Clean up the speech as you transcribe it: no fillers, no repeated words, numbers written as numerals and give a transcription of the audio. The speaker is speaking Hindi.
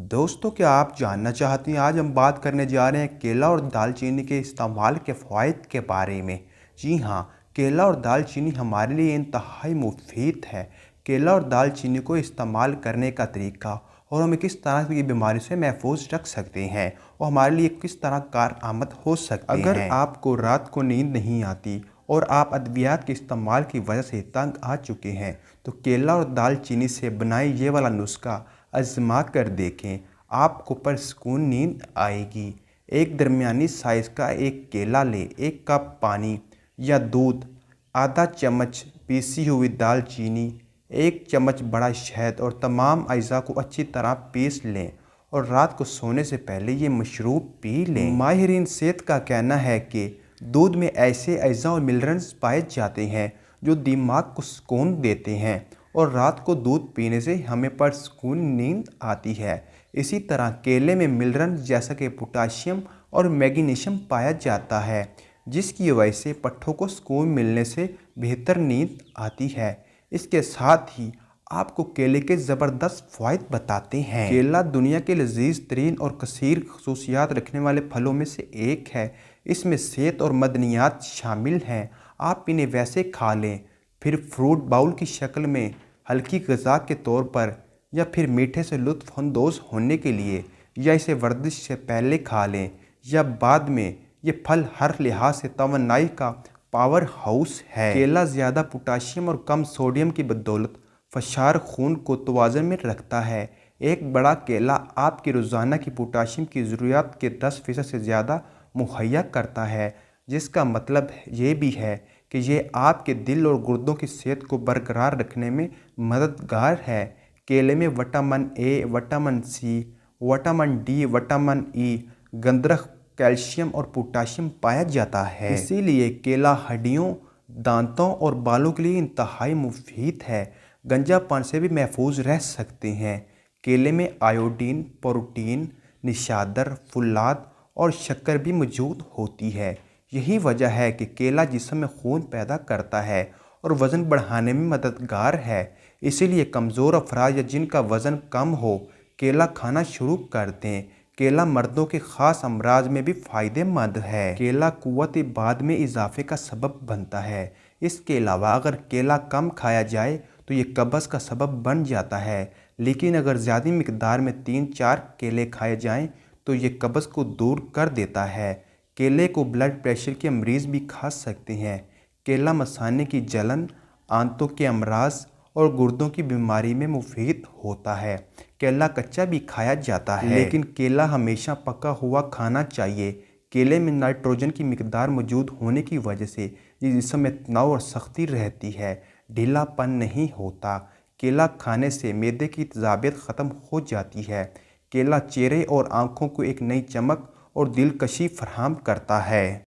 दोस्तों, क्या आप जानना चाहते हैं? आज हम बात करने जा रहे हैं केला और दालचीनी के इस्तेमाल के फ़वाइद के बारे में। जी हाँ, केला और दालचीनी हमारे लिए इंतहाई मुफीद है। केला और दालचीनी को इस्तेमाल करने का तरीका और हमें किस तरह की बीमारी से महफूज रख सकते हैं और हमारे लिए किस तरह कारआमद हो सकते हैं। अगर आपको रात को नींद नहीं आती और आप अद्वियात के इस्तेमाल की वजह से तंग आ चुके हैं, तो केला और दालचीनी से बनाई ये वाला नुस्खा आजमा कर देखें। आपको परसकून नींद आएगी। एक दरमियानी साइज़ का एक केला लें, 1 कप पानी या दूध, आधा चम्मच पीसी हुई दालचीनी, 1 चम्मच बड़ा शहद और तमाम अज्जा को अच्छी तरह पीस लें और रात को सोने से पहले ये मशरूब पी लें। माहिरीन सेहत का कहना है कि दूध में ऐसे अज्जा और मिनरल्स पाए जाते हैं जो दिमाग को सुकून देते हैं और रात को दूध पीने से हमें परसकून नींद आती है। इसी तरह केले में मिनरल जैसा कि पोटाशियम और मैग्नीशियम पाया जाता है, जिसकी वजह से पट्ठों को सुकून मिलने से बेहतर नींद आती है। इसके साथ ही आपको केले के ज़बरदस्त फ़वाइद बताते हैं। केला दुनिया के लजीज तरीन और कसीर खसूसियात रखने वाले फलों में से एक है। इसमें सेहत और मदनियात शामिल हैं। आप इन्हें वैसे खा लें, फिर फ्रूट बाउल की शक्ल में हल्की ग़िज़ा के तौर पर, या फिर मीठे से लुत्फ़अंदोज़ होने के लिए, या इसे वर्जिश से पहले खा लें या बाद में। ये फल हर लिहाज से तवानाई का पावर हाउस है। केला ज़्यादा पोटाशियम और कम सोडियम की बदौलत फ़शार खून को तवाज़ुन में रखता है। एक बड़ा केला आपकी रोज़ाना की पोटाशियम की ज़रूरियात के 10% से ज़्यादा मुहैया करता है, जिसका मतलब ये भी है कि ये आपके दिल और गुर्दों की सेहत को बरकरार रखने में मददगार है। केले में vitamin A, vitamin C, vitamin D, vitamin E, गंधक, कैल्शियम और पोटाशियम पाया जाता है। इसीलिए केला हड्डियों, दांतों और बालों के लिए इंतहाई मुफीद है। गंजापन से भी महफूज रह सकते हैं। केले में आयोडीन, प्रोटीन, निशादर, फुलाद और शक्कर भी मौजूद होती है। यही वजह है कि केला जिस्म में खून पैदा करता है और वज़न बढ़ाने में मददगार है। इसीलिए कमज़ोर अफराद या जिनका वज़न कम हो, केला खाना शुरू कर दें। केला मर्दों के ख़ास अमराज में भी फ़ायदेमंद है। केला क़ुव्वत बाद में इजाफे का सबब बनता है। इसके अलावा अगर केला कम खाया जाए तो ये कब्ज़ का सबब बन जाता है, लेकिन अगर ज़्यादा मिकदार में 3-4 केले खाए जाएँ तो ये कब्ज़ को दूर कर देता है। केले को ब्लड प्रेशर के मरीज़ भी खा सकते हैं। केला मसाने की जलन, आंतों के अमराज और गुर्दों की बीमारी में मुफीद होता है। केला कच्चा भी खाया जाता है, लेकिन केला हमेशा पका हुआ खाना चाहिए। केले में नाइट्रोजन की मिकदार मौजूद होने की वजह से जिस्म में तनाव और सख्ती रहती है, ढीलापन नहीं होता। केला खाने से मैदे की तेज़ाबियत ख़त्म हो जाती है। केला चेहरे और आँखों को एक नई चमक और दिलकशी फराहम करता है।